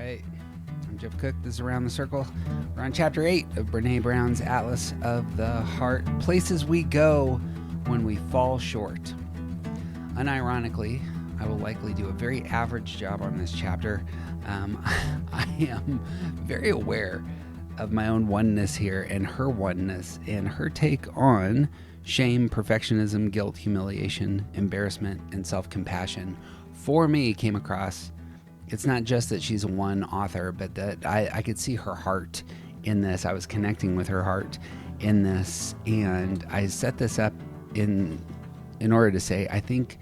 right. I'm Jeff Cook. This is Around the Circle. We're on Chapter 8 of Brené Brown's Atlas of the Heart. Places we go when we fall short. Unironically, I will likely do a very average job on this chapter. I am very aware of my own oneness here and her oneness and her take on shame, perfectionism, guilt, humiliation, embarrassment, and self-compassion. For me, came across, it's not just that she's one author, but that I could see her heart in this. I was connecting with her heart in this, and I set this up in order to say, I think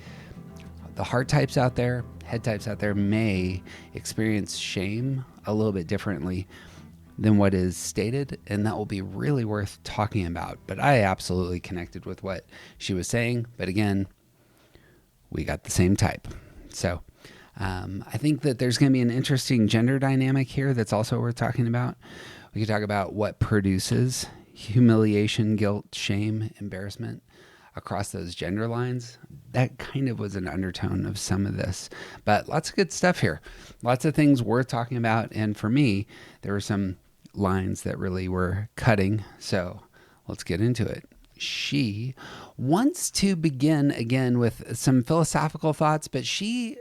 the heart types out there, head types out there may experience shame a little bit differently than what is stated, and that will be really worth talking about. But I absolutely connected with what she was saying. But again, we got the same type. So I think that there's going to be an interesting gender dynamic here that's also worth talking about. We could talk about what produces humiliation, guilt, shame, embarrassment across those gender lines. That kind of was an undertone of some of this, but lots of good stuff here. Lots of things worth talking about. And for me, there were some lines that really were cutting. So let's get into it. She wants to begin again with some philosophical thoughts, but she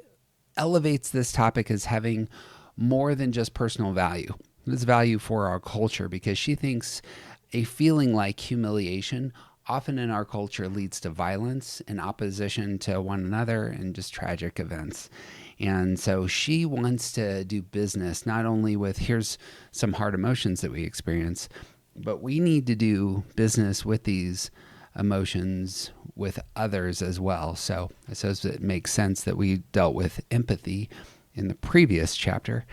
elevates this topic as having more than just personal value. It's value for our culture, because she thinks a feeling like humiliation often in our culture leads to violence and opposition to one another and just tragic events. And so she wants to do business not only with here's some hard emotions that we experience, but we need to do business with these emotions with others as well. So I suppose it makes sense that we dealt with empathy in the previous chapter,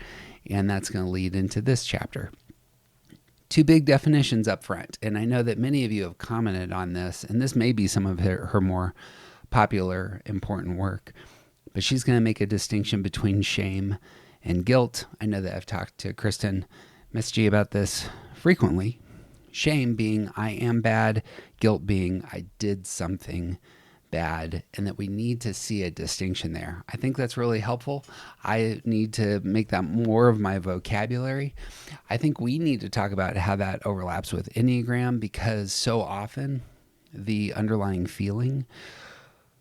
and that's going to lead into this chapter. Two big definitions up front, and I know that many of you have commented on this, and this may be some of her more popular, important work, but she's going to make a distinction between shame and guilt. I know that I've talked to Kristen Misty about this frequently. Shame being I am bad, guilt being I did something bad, and that we need to see a distinction there. I think that's really helpful. I need to make that more of my vocabulary. I think we need to talk about how that overlaps with Enneagram, because so often the underlying feeling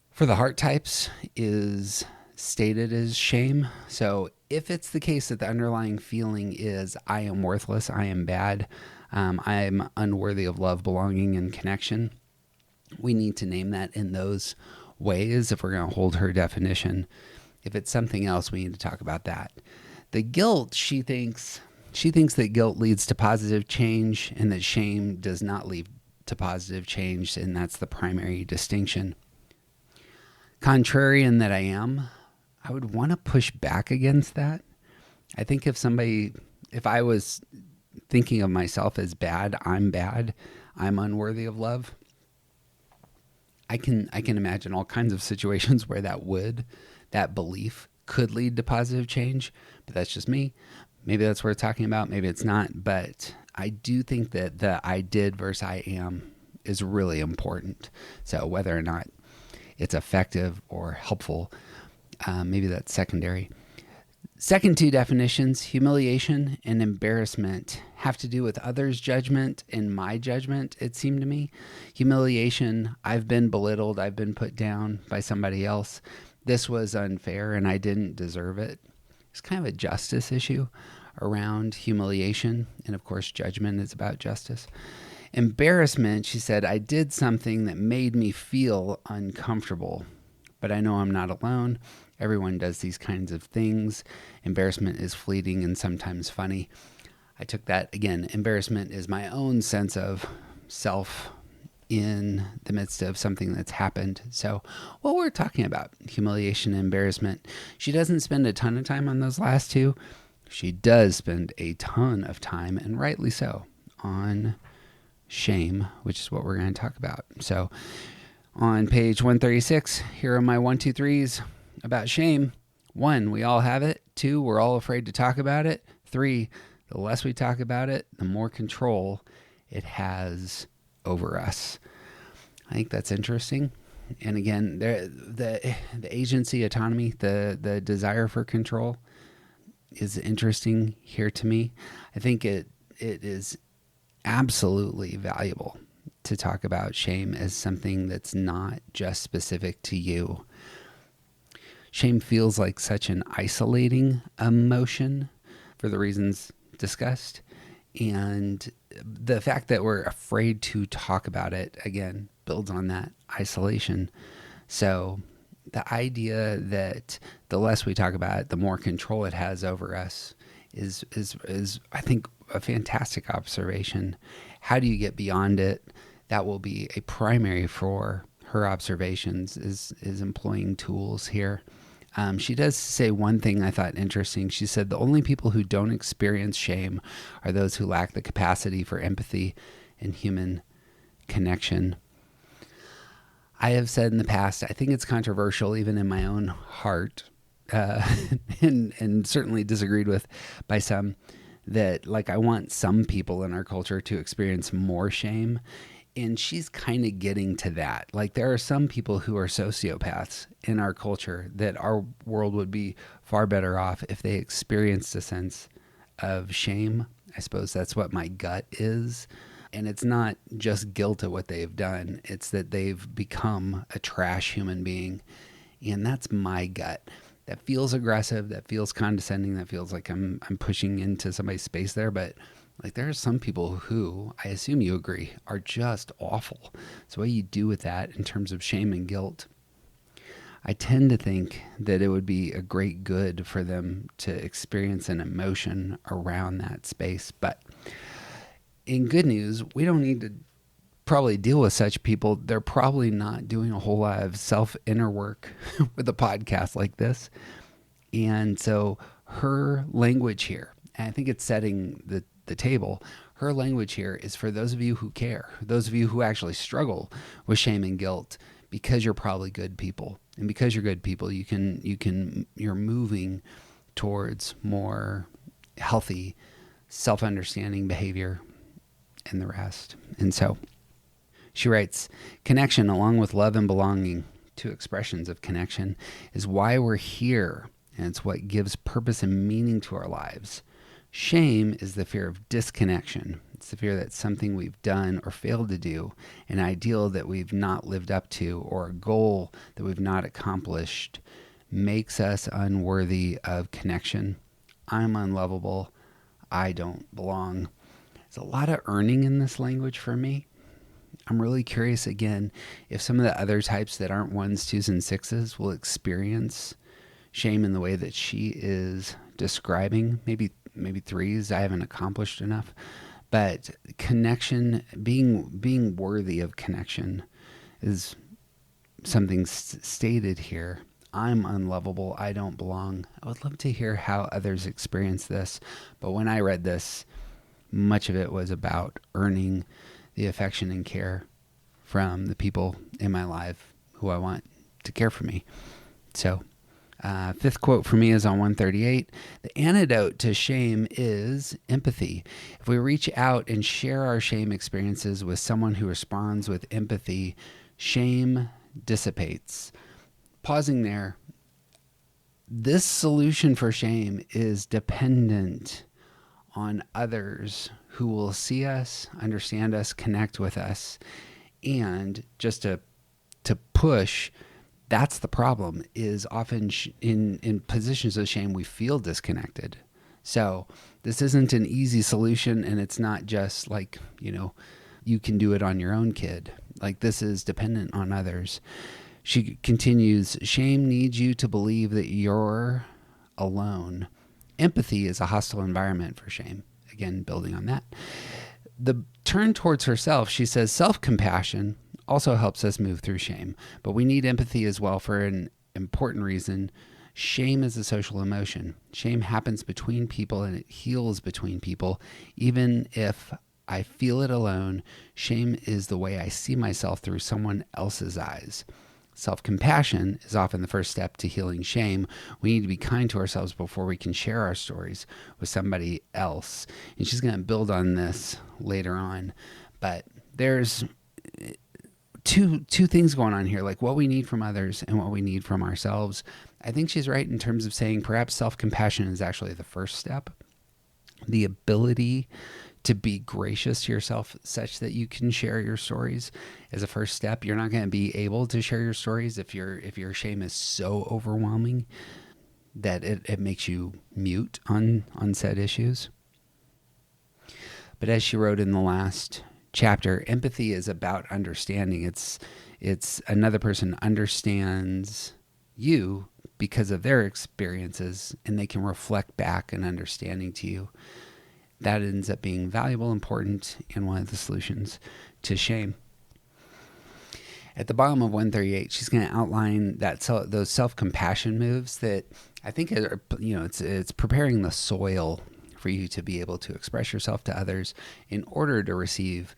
for the heart types is stated as shame. So if it's the case that the underlying feeling is I am worthless, I am bad, I'm unworthy of love, belonging, and connection, we need to name that in those ways if we're going to hold her definition. If it's something else, we need to talk about that. The guilt, she thinks that guilt leads to positive change and that shame does not lead to positive change, and that's the primary distinction. Contrarian that I am, I would want to push back against that. I think if I was thinking of myself as bad, I'm unworthy of love, I can imagine all kinds of situations where that belief could lead to positive change, but that's just me. Maybe that's worth talking about, maybe it's not, but I do think that the I did versus I am is really important. So whether or not it's effective or helpful, maybe that's secondary. Second two definitions, humiliation and embarrassment, have to do with others' judgment and my judgment, it seemed to me. Humiliation, I've been belittled, I've been put down by somebody else. This was unfair and I didn't deserve it. It's kind of a justice issue around humiliation. And of course, judgment is about justice. Embarrassment, she said, I did something that made me feel uncomfortable, but I know I'm not alone. Everyone does these kinds of things. Embarrassment is fleeting and sometimes funny. I took that, again, embarrassment is my own sense of self in the midst of something that's happened. So what we're talking about, humiliation and embarrassment, she doesn't spend a ton of time on those last two. She does spend a ton of time, and rightly so, on shame, which is what we're going to talk about. So on page 136, here are my 1, 2, 3s about shame. 1, we all have it. 2, we're all afraid to talk about it. 3, the less we talk about it, the more control it has over us. I think that's interesting. And again, the agency, autonomy, the desire for control, is interesting here to me. I think it is absolutely valuable to talk about shame as something that's not just specific to you. Shame feels like such an isolating emotion for the reasons discussed. And the fact that we're afraid to talk about it, again, builds on that isolation. So the idea that the less we talk about it, the more control it has over us is I think, a fantastic observation. How do you get beyond it? That will be a primary for her observations, is employing tools here. She does say one thing I thought interesting. She said the only people who don't experience shame are those who lack the capacity for empathy and human connection. I have said in the past, I think it's controversial even in my own heart, and certainly disagreed with by some, that like I want some people in our culture to experience more shame. And she's kind of getting to that. Like there are some people who are sociopaths in our culture that our world would be far better off if they experienced a sense of shame. I suppose that's what my gut is. And it's not just guilt at what they've done. It's that they've become a trash human being. And that's my gut. That feels aggressive. That feels condescending. That feels like I'm pushing into somebody's space there. But like there are some people who, I assume you agree, are just awful. So what you do with that in terms of shame and guilt, I tend to think that it would be a great good for them to experience an emotion around that space. But in good news, we don't need to probably deal with such people. They're probably not doing a whole lot of self-inner work with a podcast like this. And so her language here, and I think it's setting the table, her language here is for those of you who care, those of you who actually struggle with shame and guilt, because you're probably good people. And because you're good people, you're moving towards more healthy, self-understanding behavior and the rest. And so she writes, connection, along with love and belonging, two expressions of connection, is why we're here, and it's what gives purpose and meaning to our lives. Shame is the fear of disconnection. It's the fear that something we've done or failed to do, an ideal that we've not lived up to, or a goal that we've not accomplished, makes us unworthy of connection. I'm unlovable. I don't belong. There's a lot of earning in this language for me. I'm really curious, again, if some of the other types that aren't ones, twos, and sixes will experience shame in the way that she is describing. Maybe threes, I haven't accomplished enough. But connection, being worthy of connection, is something stated here. I'm unlovable. I don't belong. I would love to hear how others experience this. But when I read this, much of it was about earning the affection and care from the people in my life who I want to care for me. So, fifth quote for me is on 138. The antidote to shame is empathy. If we reach out and share our shame experiences with someone who responds with empathy, shame dissipates. Pausing there, this solution for shame is dependent on others who will see us, understand us, connect with us. And just to push, that's the problem, is often in positions of shame, we feel disconnected. So this isn't an easy solution, and it's not just like, you can do it on your own, kid. Like, this is dependent on others. She continues, shame needs you to believe that you're alone. Empathy is a hostile environment for shame. Again, building on that. The turn towards herself, she says, self-compassion also helps us move through shame, but we need empathy as well for an important reason. Shame is a social emotion. Shame happens between people, and it heals between people. Even if I feel it alone, shame is the way I see myself through someone else's eyes. Self-compassion is often the first step to healing shame. We need to be kind to ourselves before we can share our stories with somebody else. And she's going to build on this later on. But there's two things going on here, like what we need from others and what we need from ourselves. I think she's right in terms of saying perhaps self-compassion is actually the first step. The ability to be gracious to yourself such that you can share your stories is a first step. You're not going to be able to share your stories if your shame is so overwhelming that it makes you mute on said issues. But as she wrote in the last chapter, empathy is about understanding. It's another person understands you because of their experiences, and they can reflect back an understanding to you. That ends up being valuable, important, and one of the solutions to shame. At the bottom of 138, she's going to outline those self-compassion moves that I think are, it's preparing the soil for you to be able to express yourself to others in order to receive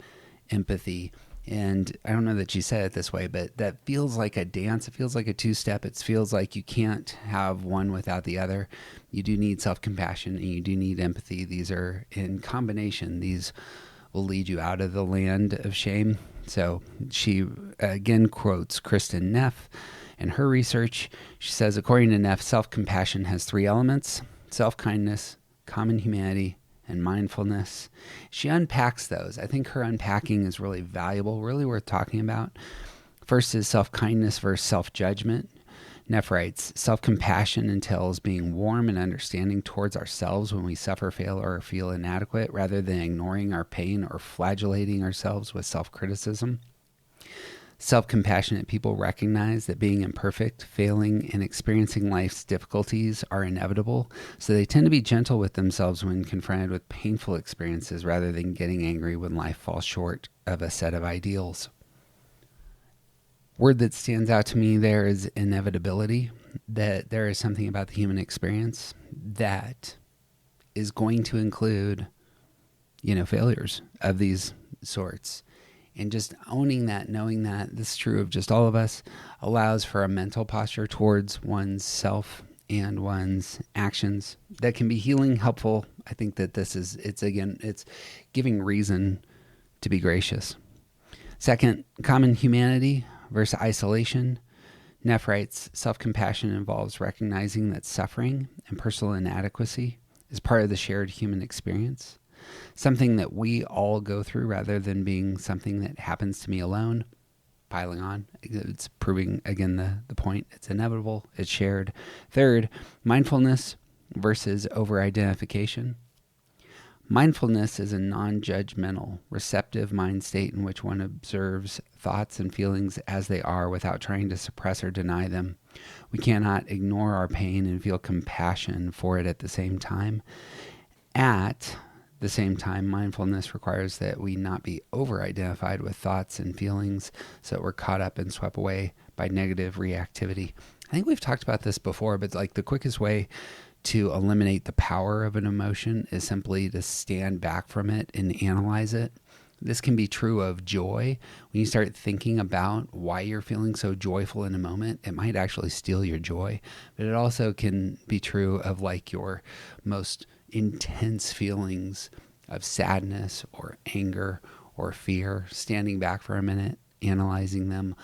empathy. And I don't know that she said it this way, but that feels like a dance. It feels like a two-step. It feels like you can't have one without the other. You do need self-compassion and you do need empathy. These are in combination. These will lead you out of the land of shame. So she again quotes Kristen Neff in her research. She says, according to Neff, self-compassion has three elements: self-kindness, common humanity, and mindfulness. She unpacks those. I think her unpacking is really valuable, really worth talking about. First is self-kindness versus self-judgment. Neff writes, self-compassion entails being warm and understanding towards ourselves when we suffer, fail, or feel inadequate, rather than ignoring our pain or flagellating ourselves with self-criticism. Self-compassionate people recognize that being imperfect, failing, and experiencing life's difficulties are inevitable, so they tend to be gentle with themselves when confronted with painful experiences rather than getting angry when life falls short of a set of ideals. Word that stands out to me there is inevitability, that there is something about the human experience that is going to include, failures of these sorts. And just owning that, knowing that this is true of just all of us, allows for a mental posture towards one's self and one's actions that can be healing, helpful. I think that it's giving reason to be gracious. Second, common humanity versus isolation. Neff writes, self-compassion involves recognizing that suffering and personal inadequacy is part of the shared human experience, something that we all go through rather than being something that happens to me alone. Piling on, it's proving again the point. It's inevitable, it's shared. Third, mindfulness versus over-identification. Mindfulness is a non-judgmental, receptive mind state in which one observes thoughts and feelings as they are without trying to suppress or deny them. We cannot ignore our pain and feel compassion for it at the same time. At the same time, mindfulness requires that we not be over-identified with thoughts and feelings so that we're caught up and swept away by negative reactivity. I think we've talked about this before, but like the quickest way to eliminate the power of an emotion is simply to stand back from it and analyze it. This can be true of joy. When you start thinking about why you're feeling so joyful in a moment, it might actually steal your joy. But it also can be true of like your most intense feelings of sadness or anger or fear. Standing back for a minute, analyzing them,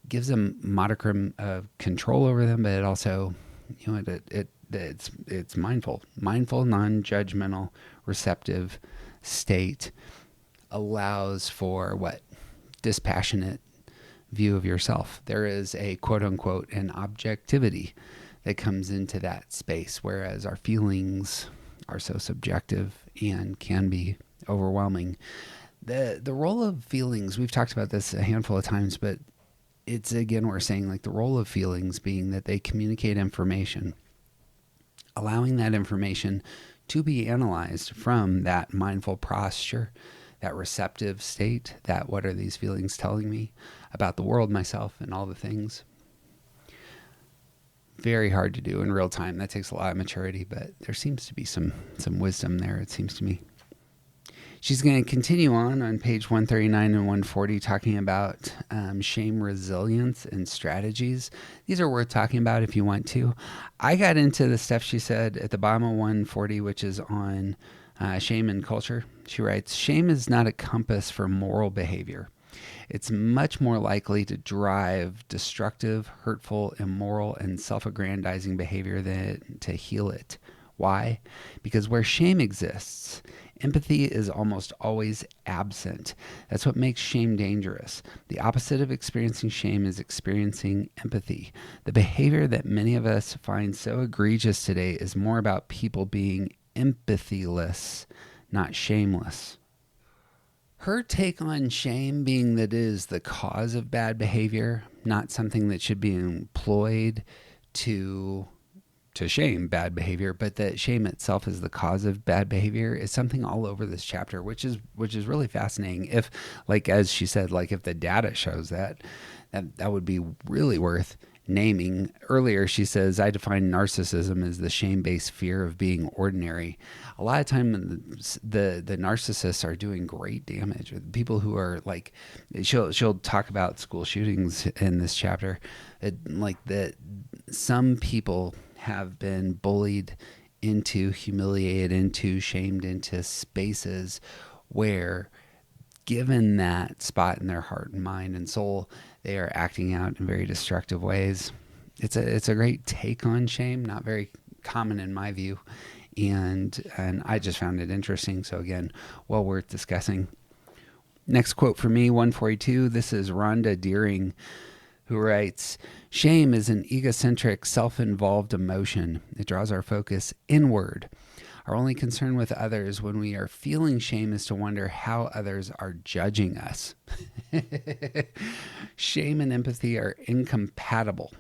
gives them modicum of control over them, but it also, it's mindful, non-judgmental, receptive state allows for dispassionate view of yourself. There is a quote unquote an objectivity that comes into that space, whereas our feelings are so subjective and can be overwhelming. The role of feelings, we've talked about this a handful of times, but it's again, we're saying like the role of feelings being that they communicate information, allowing that information to be analyzed from that mindful posture, that receptive state, that what are these feelings telling me about the world, myself, and all the things. Very hard to do in real time. That takes a lot of maturity, but there seems to be some wisdom there, it seems to me. She's going to continue on page 139 and 140, talking about shame resilience and strategies. These are worth talking about if you want to. I got into the stuff she said at the bottom of 140, which is on shame and culture. She writes, shame is not a compass for moral behavior. It's much more likely to drive destructive, hurtful, immoral, and self-aggrandizing behavior than to heal it. Why? Because where shame exists, empathy is almost always absent. That's what makes shame dangerous. The opposite of experiencing shame is experiencing empathy. The behavior that many of us find so egregious today is more about people being empathyless, not shameless. Her take on shame being that it is the cause of bad behavior, not something that should be employed to shame bad behavior, but that shame itself is the cause of bad behavior, is something all over this chapter, which is really fascinating. If, like, as she said, like if the data shows that would be really worth naming. Earlier, she says, I define narcissism as the shame-based fear of being ordinary. A lot of time, the narcissists are doing great damage. People who are like, she'll talk about school shootings in this chapter, that some people have been bullied into, humiliated into, shamed into spaces where, given that spot in their heart and mind and soul, they are acting out in very destructive ways. It's a great take on shame, not very common in my view, and I just found it interesting. So again, well worth discussing. Next quote for me, 142. This is Rhonda Deering, who writes, shame is an egocentric, self-involved emotion. It draws our focus inward. Our only concern with others when we are feeling shame is to wonder how others are judging us. Shame and empathy are incompatible.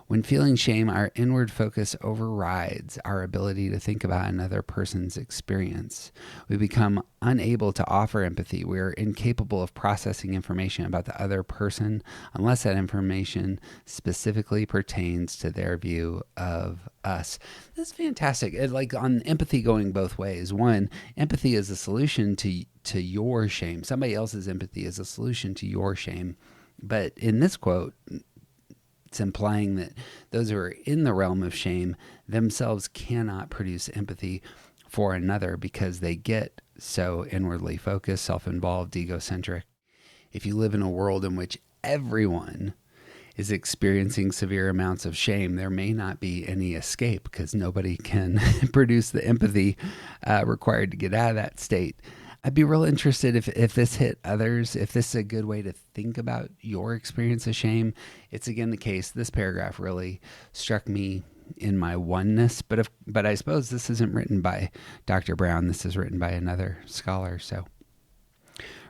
When feeling shame, our inward focus overrides our ability to think about another person's experience. We become unable to offer empathy. We are incapable of processing information about the other person unless that information specifically pertains to their view of us. That's fantastic. It's like on empathy going both ways. One, empathy is a solution to your shame. Somebody else's empathy is a solution to your shame. But in this quote, it's implying that those who are in the realm of shame themselves cannot produce empathy for another because they get so inwardly focused, self-involved, egocentric. If you live in a world in which everyone is experiencing severe amounts of shame, there may not be any escape because nobody can produce the empathy required to get out of that state. I'd be real interested if this hit others, if this is a good way to think about your experience of shame. It's again the case. This paragraph really struck me in my oneness, but I suppose this isn't written by Dr. Brown. This is written by another scholar. So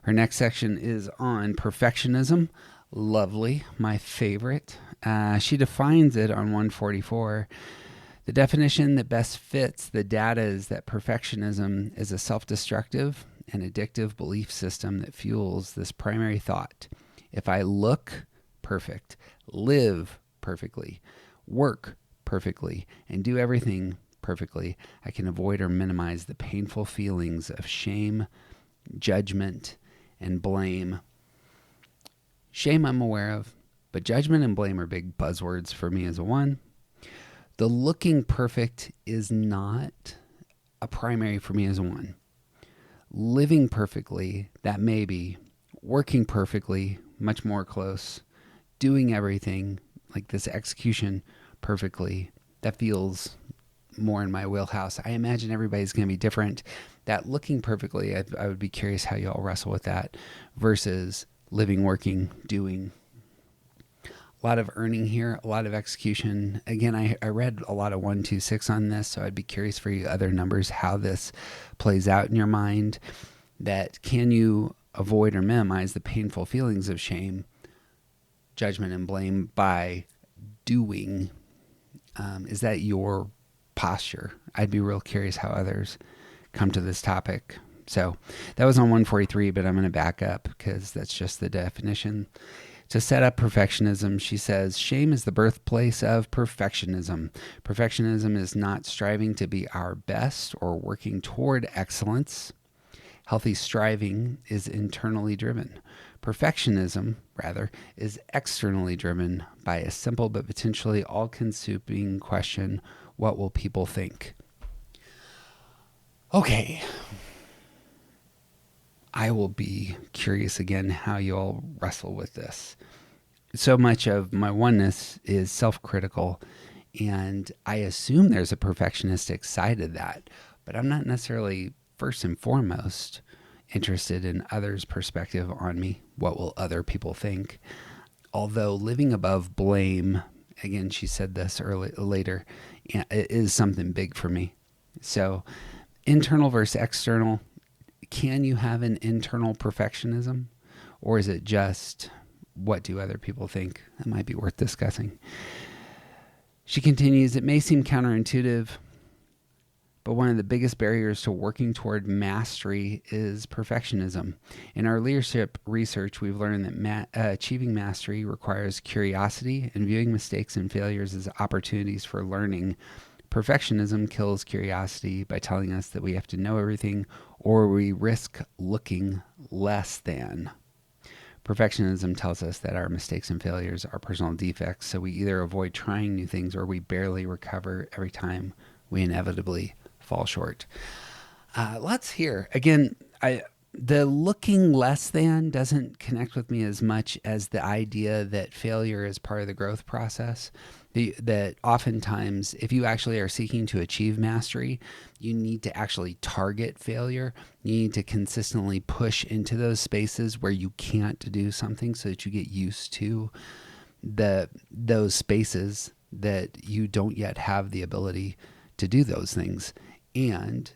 her next section is on perfectionism. Lovely, my favorite. She defines it on 144. The definition that best fits the data is that perfectionism is a self-destructive and addictive belief system that fuels this primary thought. If I look perfect, live perfectly, work perfectly, and do everything perfectly, I can avoid or minimize the painful feelings of shame, judgment, and blame. Shame I'm aware of, but judgment and blame are big buzzwords for me as a one. The looking perfect is not a primary for me as a one. Living perfectly, that may be. Working perfectly, much more close. Doing everything, like this execution perfectly, that feels more in my wheelhouse. I imagine everybody's going to be different. That looking perfectly, I would be curious how y'all wrestle with that versus living, working, doing. A lot of earning here, a lot of execution. Again, I read a lot of 1, 2, 6 on this, so I'd be curious for you other numbers, how this plays out in your mind. That can you avoid or minimize the painful feelings of shame, judgment, and blame by doing? Is that your posture? I'd be real curious how others come to this topic. So that was on 143, but I'm going to back up because that's just the definition. To set up perfectionism, she says, shame is the birthplace of perfectionism. Perfectionism is not striving to be our best or working toward excellence. Healthy striving is internally driven. Perfectionism, rather, is externally driven by a simple but potentially all-consuming question, what will people think? Okay. I will be curious again how you all wrestle with this. So much of my oneness is self-critical, and I assume there's a perfectionistic side of that, but I'm not necessarily first and foremost interested in others' perspective on me. What will other people think? Although living above blame, again, she said this later, it is something big for me. So internal versus external, can you have an internal perfectionism, or is it just what do other people think? That might be worth discussing. She continues, it may seem counterintuitive, but one of the biggest barriers to working toward mastery is perfectionism. In our leadership research, we've learned that achieving mastery requires curiosity and viewing mistakes and failures as opportunities for learning. Perfectionism kills curiosity by telling us that we have to know everything, or we risk looking less than. Perfectionism tells us that our mistakes and failures are personal defects, so we either avoid trying new things or we barely recover every time we inevitably fall short. Let's hear. Again, the looking less than doesn't connect with me as much as the idea that failure is part of the growth process. That oftentimes, if you actually are seeking to achieve mastery, you need to actually target failure. You need to consistently push into those spaces where you can't do something so that you get used to those spaces that you don't yet have the ability to do those things. And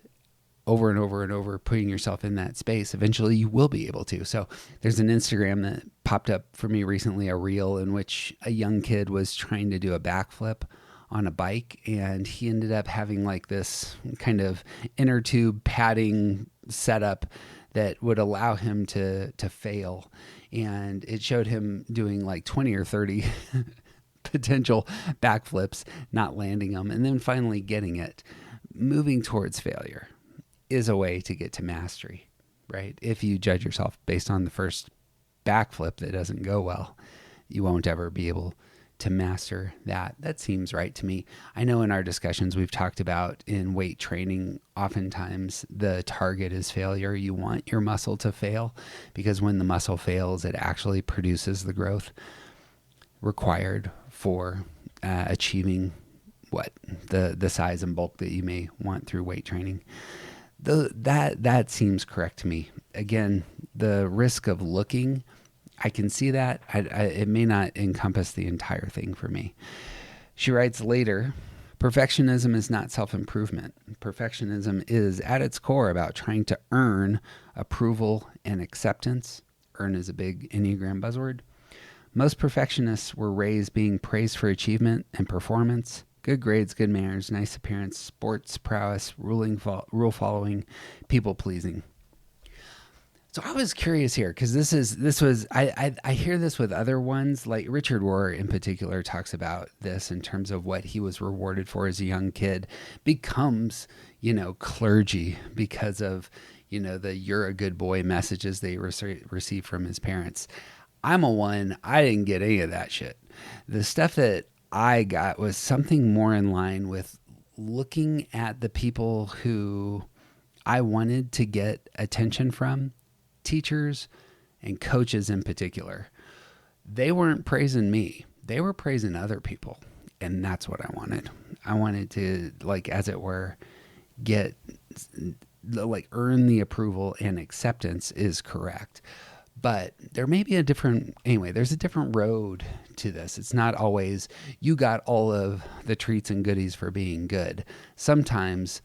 over and over and over, putting yourself in that space, eventually you will be able to. So there's an Instagram that popped up for me recently, a reel in which a young kid was trying to do a backflip on a bike, and he ended up having like this kind of inner tube padding setup that would allow him to fail. And it showed him doing like 20 or 30 potential backflips, not landing them, and then finally getting it. Moving towards failure is a way to get to mastery, right? If you judge yourself based on the first backflip that doesn't go well, you won't ever be able to master that. That seems right to me. I know in our discussions we've talked about in weight training, oftentimes the target is failure. You want your muscle to fail because when the muscle fails, it actually produces the growth required for achieving the size and bulk that you may want through weight training. That seems correct to me. Again, the risk of looking, I can see that. It may not encompass the entire thing for me. She writes later, perfectionism is not self-improvement. Perfectionism is at its core about trying to earn approval and acceptance. Earn is a big Enneagram buzzword. Most perfectionists were raised being praised for achievement and performance. Good grades, good manners, nice appearance, sports prowess, rule following, people pleasing. So I was curious here because I hear this with other ones, like Richard Rohr in particular talks about this in terms of what he was rewarded for as a young kid becomes, clergy because of, the "you're a good boy" messages they receive from his parents. I'm I didn't get any of that shit. The stuff that I got was something more in line with looking at the people who I wanted to get attention from, teachers and coaches in particular. They weren't praising me. They were praising other people. And that's what I wanted. I wanted to, as it were, earn the approval and acceptance is correct. But there may be there's a different road to this. It's not always you got all of the treats and goodies for being good. Sometimes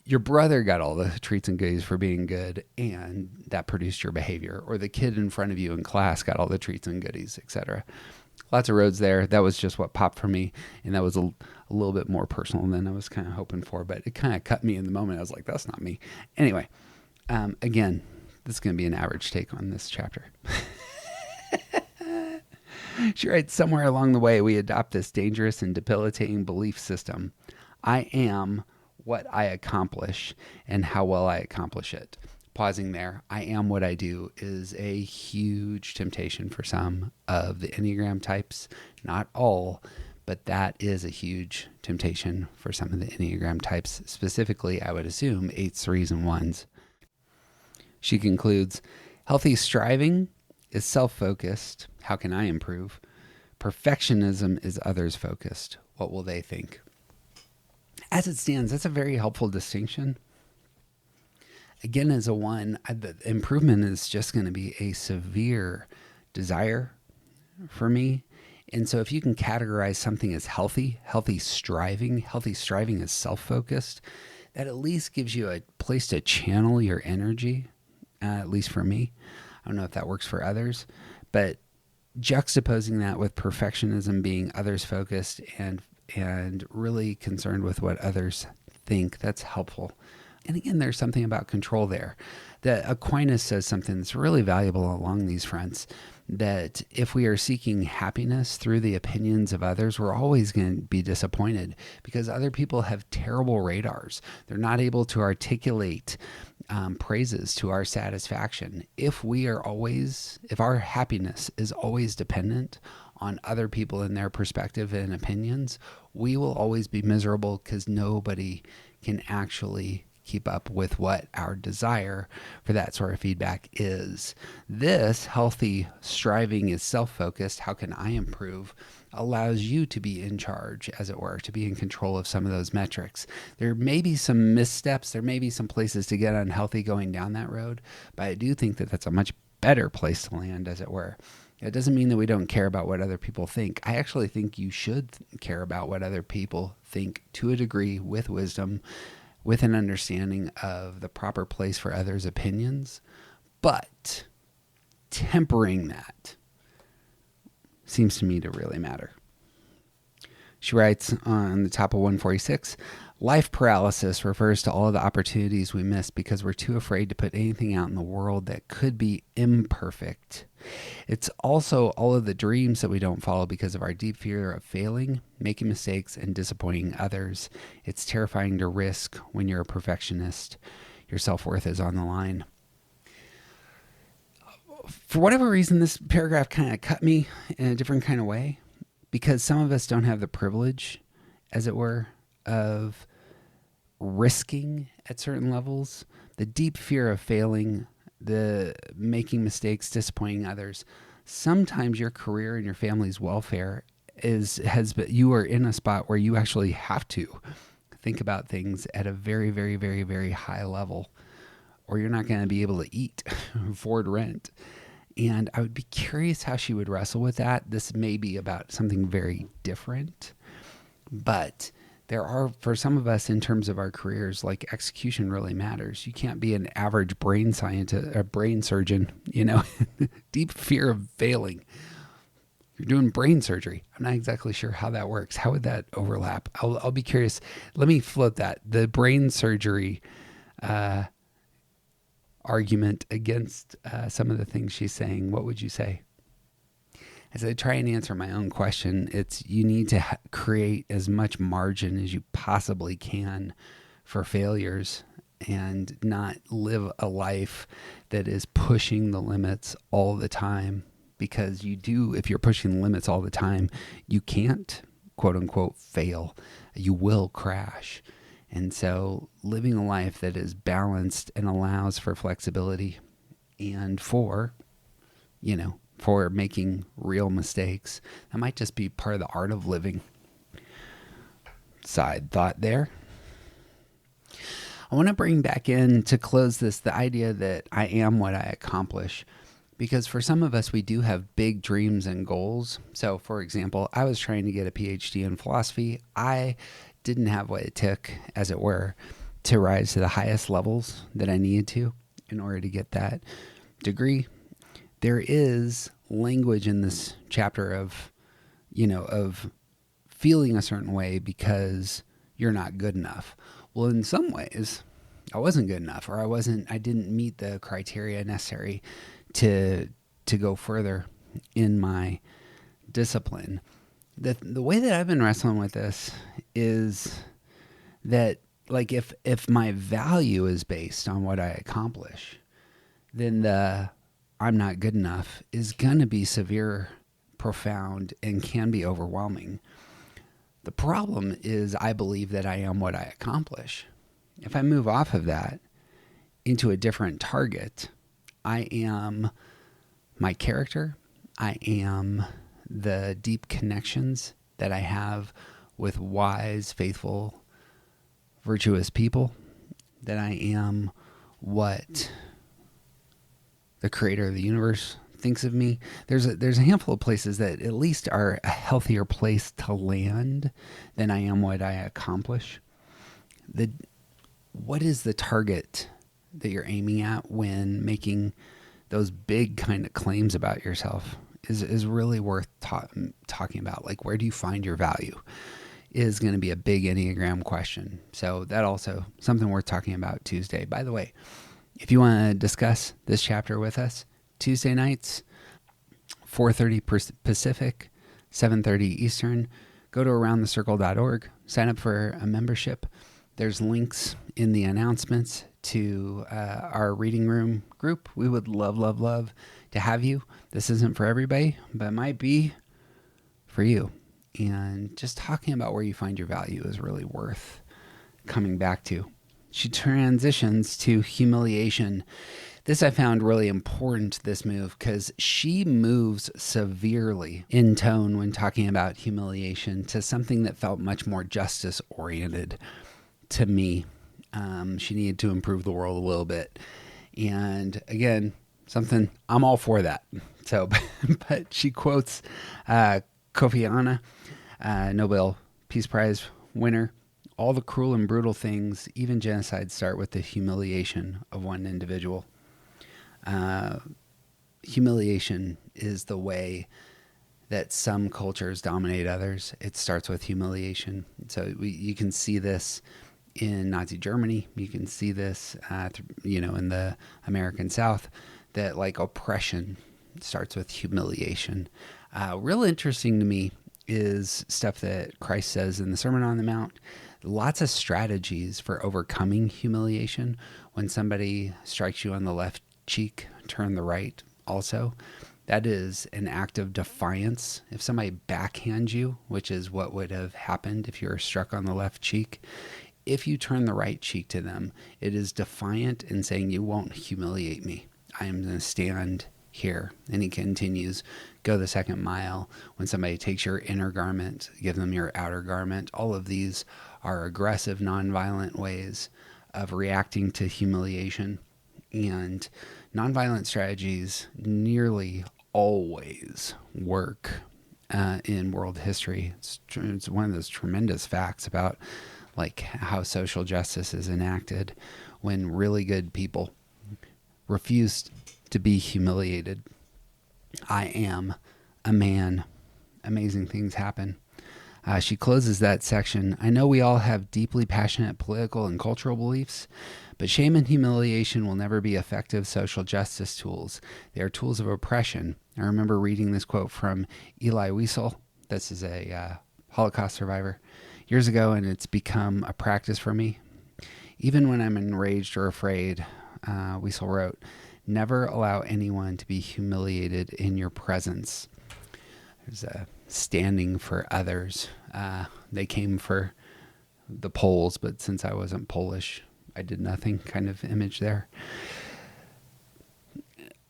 your brother got all the treats and goodies for being good, and that produced your behavior. Or the kid in front of you in class got all the treats and goodies, etc. Lots of roads there. That was just what popped for me, and that was a little bit more personal than I was kind of hoping for, but it kind of cut me in the moment. I was like, that's not me. Anyway, again, this is going to be an average take on this chapter. She writes, somewhere along the way, we adopt this dangerous and debilitating belief system. I am what I accomplish and how well I accomplish it. Pausing there, I am what I do is a huge temptation for some of the Enneagram types. Not all, but that is a huge temptation for some of the Enneagram types. Specifically, I would assume 8s, 3s, and 1s. She concludes, healthy striving is self-focused. How can I improve? Perfectionism is others-focused. What will they think? As it stands, that's a very helpful distinction. Again, as a one, the improvement is just going to be a severe desire for me. And so if you can categorize something as healthy striving is self-focused, that at least gives you a place to channel your energy, at least for me. I don't know if that works for others, but juxtaposing that with perfectionism being others-focused and really concerned with what others think, that's helpful. And again, there's something about control there. Aquinas says something that's really valuable along these fronts, that if we are seeking happiness through the opinions of others, we're always going to be disappointed because other people have terrible radars. They're not able to articulate praises to our satisfaction. If our happiness is always dependent on other people and their perspective and opinions, we will always be miserable because nobody can actually keep up with what our desire for that sort of feedback is. This healthy striving is self-focused. How can I improve? Allows you to be in charge, as it were, to be in control of some of those metrics. There may be some missteps. There may be some places to get unhealthy going down that road, but I do think that that's a much better place to land, as it were. It doesn't mean that we don't care about what other people think. I actually think you should care about what other people think to a degree, with wisdom, with an understanding of the proper place for others' opinions, but tempering that seems to me to really matter. She writes on the top of 146, life paralysis refers to all of the opportunities we miss because we're too afraid to put anything out in the world that could be imperfect. It's also all of the dreams that we don't follow because of our deep fear of failing, making mistakes, and disappointing others. It's terrifying to risk when you're a perfectionist. Your self-worth is on the line. For whatever reason, this paragraph kind of cut me in a different kind of way, because some of us don't have the privilege, as it were, of risking at certain levels. The deep fear of failing, the making mistakes, disappointing others. Sometimes your career and your family's welfare you are in a spot where you actually have to think about things at a very, very, very, very high level, or you're not going to be able to eat, afford rent. And I would be curious how she would wrestle with that. This may be about something very different, but there are, for some of us in terms of our careers, like execution really matters. You can't be an average brain scientist, a brain surgeon, deep fear of failing. You're doing brain surgery. I'm not exactly sure how that works. How would that overlap? I'll be curious. Let me float that. The brain surgery argument against some of the things she's saying. What would you say? As I try and answer my own question, it's you need to create as much margin as you possibly can for failures and not live a life that is pushing the limits all the time. Because if you're pushing the limits all the time, you can't, quote unquote, fail. You will crash. And so living a life that is balanced and allows for flexibility and for making real mistakes, that might just be part of the art of living. Side thought there. I want to bring back in, to close this, the idea that I am what I accomplish. Because for some of us, we do have big dreams and goals. So, for example, I was trying to get a PhD in philosophy. I didn't have what it took, as it were, to rise to the highest levels that I needed to in order to get that degree. There is language in this chapter of feeling a certain way because you're not good enough. Well, in some ways, I wasn't good enough, or I didn't meet the criteria necessary to go further in my discipline. The way that I've been wrestling with this is that, like, if my value is based on what I accomplish, then the I'm not good enough is going to be severe, profound, and can be overwhelming. The problem is I believe that I am what I accomplish. If I move off of that into a different target. I am my character. I am the deep connections that I have with wise, faithful, virtuous people. That I am what the creator of the universe thinks of me. There's a handful of places that at least are a healthier place to land than I am what I accomplish. What is the target that you're aiming at when making those big kind of claims about yourself is really worth talking about. Like, where do you find your value is going to be a big Enneagram question. So that also something worth talking about Tuesday. By the way, if you want to discuss this chapter with us, Tuesday nights, 4:30 Pacific, 7:30 Eastern, go to aroundthecircle.org, sign up for a membership. There's links in the announcements to our reading room group. We would love to have you. This isn't for everybody, but it might be for you. And just talking about where you find your value is really worth coming back to. She transitions to humiliation. This I found really important, this move, because she moves severely in tone when talking about humiliation to something that felt much more justice-oriented to me. She needed to improve the world a little bit. And again, something I'm all for that. So, but she quotes Kofi Annan, Nobel Peace Prize winner. All the cruel and brutal things, even genocide, start with the humiliation of one individual. Humiliation is the way that some cultures dominate others. It starts with humiliation. So you can see this in Nazi Germany. You can see this, in the American South, that like oppression starts with humiliation. Real interesting to me is stuff that Christ says in the Sermon on the Mount. Lots of strategies for overcoming humiliation. When somebody strikes you on the left cheek, turn the right also. That is an act of defiance. If somebody backhands you, which is what would have happened if you were struck on the left cheek, if you turn the right cheek to them, it is defiant in saying, you won't humiliate me. I am going to stand here. And he continues, go the second mile. When somebody takes your inner garment, give them your outer garment. All of these are aggressive, nonviolent ways of reacting to humiliation. And nonviolent strategies nearly always work in world history. It's one of those tremendous facts about like how social justice is enacted when really good people refuse to be humiliated. I am a man. Amazing things happen. She closes that section. I know we all have deeply passionate political and cultural beliefs, but shame and humiliation will never be effective social justice tools. They are tools of oppression. I remember reading this quote from Elie Wiesel. This is a Holocaust survivor years ago, and it's become a practice for me. Even when I'm enraged or afraid, Wiesel wrote, never allow anyone to be humiliated in your presence. There's a standing for others. They came for the Poles, but since I wasn't Polish, I did nothing kind of image there.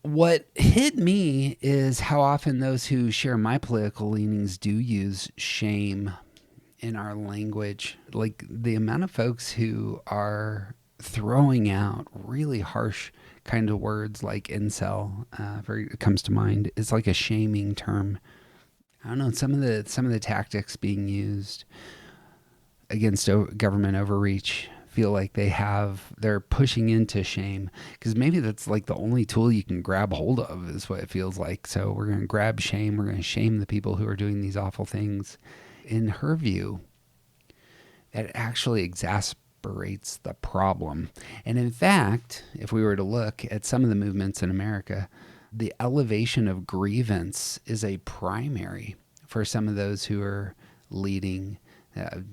What hit me is how often those who share my political leanings do use shame in our language. Like the amount of folks who are throwing out really harsh kind of words like incel, it comes to mind. It's like a shaming term. I don't know, some of the tactics being used against government overreach feel like they're pushing into shame, because maybe that's like the only tool you can grab hold of is what it feels like. So we're going to grab shame. We're going to shame the people who are doing these awful things. In her view, that actually exacerbates the problem. And in fact, if we were to look at some of the movements in America, the elevation of grievance is a primary for some of those who are leading,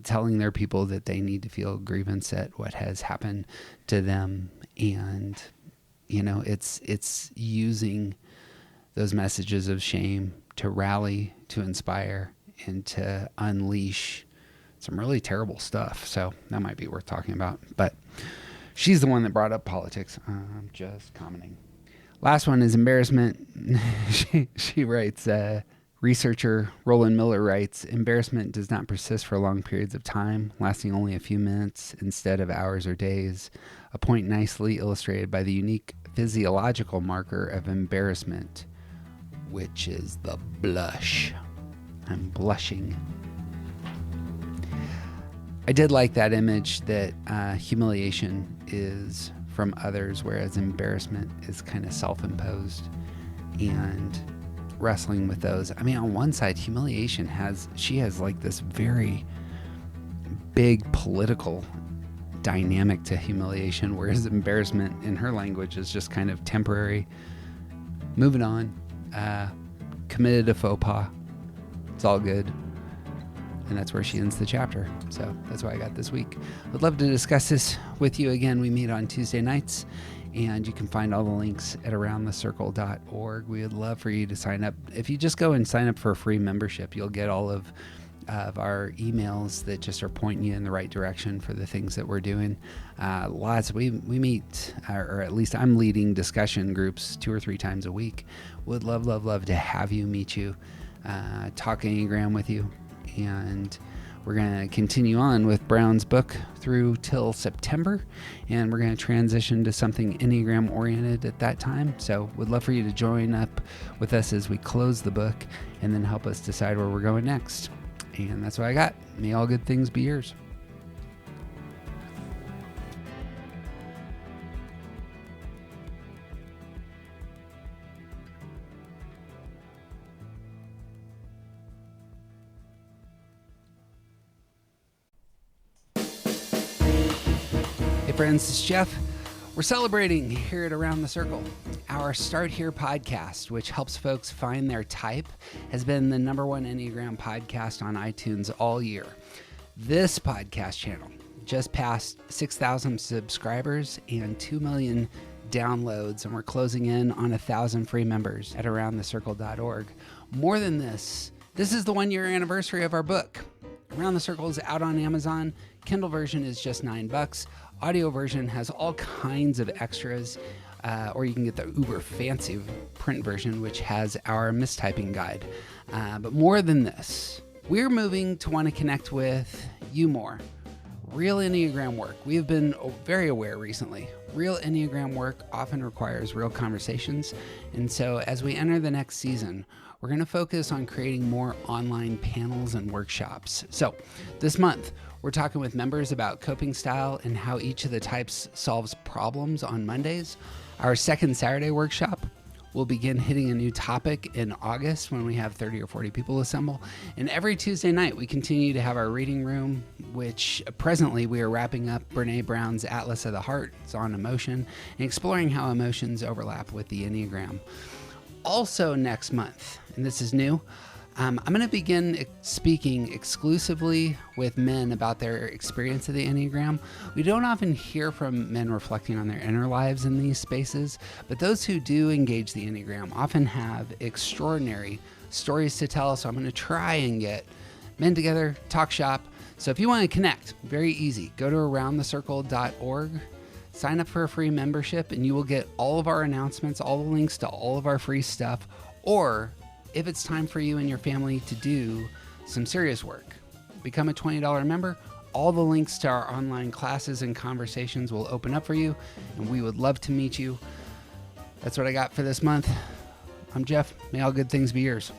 telling their people that they need to feel grievance at what has happened to them. And, it's using those messages of shame to rally, to inspire, and to unleash some really terrible stuff. So that might be worth talking about. But She's the one that brought up politics. I'm just commenting. Last one is embarrassment. She writes, researcher Roland Miller writes, embarrassment does not persist for long periods of time, lasting only a few minutes instead of hours or days. A point nicely illustrated by the unique physiological marker of embarrassment, which is the blush. I'm blushing. I did like that image that humiliation is from others, whereas embarrassment is kind of self-imposed, and wrestling with those. I mean, on one side, humiliation has like this very big political dynamic to humiliation, whereas embarrassment in her language is just kind of temporary. Moving on, committed a faux pas. It's all good. And that's where she ends the chapter. So that's what I got this week. I'd love to discuss this with you again. We meet on Tuesday nights, and you can find all the links at aroundthecircle.org. We would love for you to sign up. If you just go and sign up for a free membership, you'll get all of our emails that just are pointing you in the right direction for the things that we're doing. We meet, or at least I'm leading discussion groups 2 or 3 times a week. Would love to have you, meet you, talk Enneagram with you. And we're going to continue on with Brown's book through till September, and we're going to transition to something Enneagram oriented at that time. So would love for you to join up with us as we close the book and then help us decide where we're going next. And that's what I got. May all good things be yours. Friends, it's Jeff. We're celebrating here at Around the Circle. Our Start Here podcast, which helps folks find their type, has been the #1 Enneagram podcast on iTunes all year. This podcast channel just passed 6,000 subscribers and 2 million downloads, and we're closing in on 1,000 free members at aroundthecircle.org. More than this is the 1-year anniversary of our book. Around the Circle is out on Amazon. Kindle version is just $9. Audio version has all kinds of extras, or you can get the uber fancy print version, which has our mistyping guide. But more than this, we're moving to want to connect with you more. Real Enneagram work. We have been very aware recently. Real Enneagram work often requires real conversations. And so as we enter the next season, we're going to focus on creating more online panels and workshops. So this month, we're talking with members about coping style and how each of the types solves problems on Mondays. Our second Saturday workshop will begin hitting a new topic in August when we have 30 or 40 people assemble. And every Tuesday night, we continue to have our reading room, which presently we are wrapping up Brené Brown's Atlas of the Heart. It's on emotion and exploring how emotions overlap with the Enneagram. Also next month, and this is new, I'm going to begin speaking exclusively with men about their experience of the Enneagram. We don't often hear from men reflecting on their inner lives in these spaces, but those who do engage the Enneagram often have extraordinary stories to tell. So I'm going to try and get men together, talk shop. So if you want to connect, very easy. Go to aroundthecircle.org, sign up for a free membership, and you will get all of our announcements, all the links to all of our free stuff. Or if it's time for you and your family to do some serious work, become a $20 member. All the links to our online classes and conversations will open up for you, and we would love to meet you. That's what I got for this month. I'm Jeff. May all good things be yours.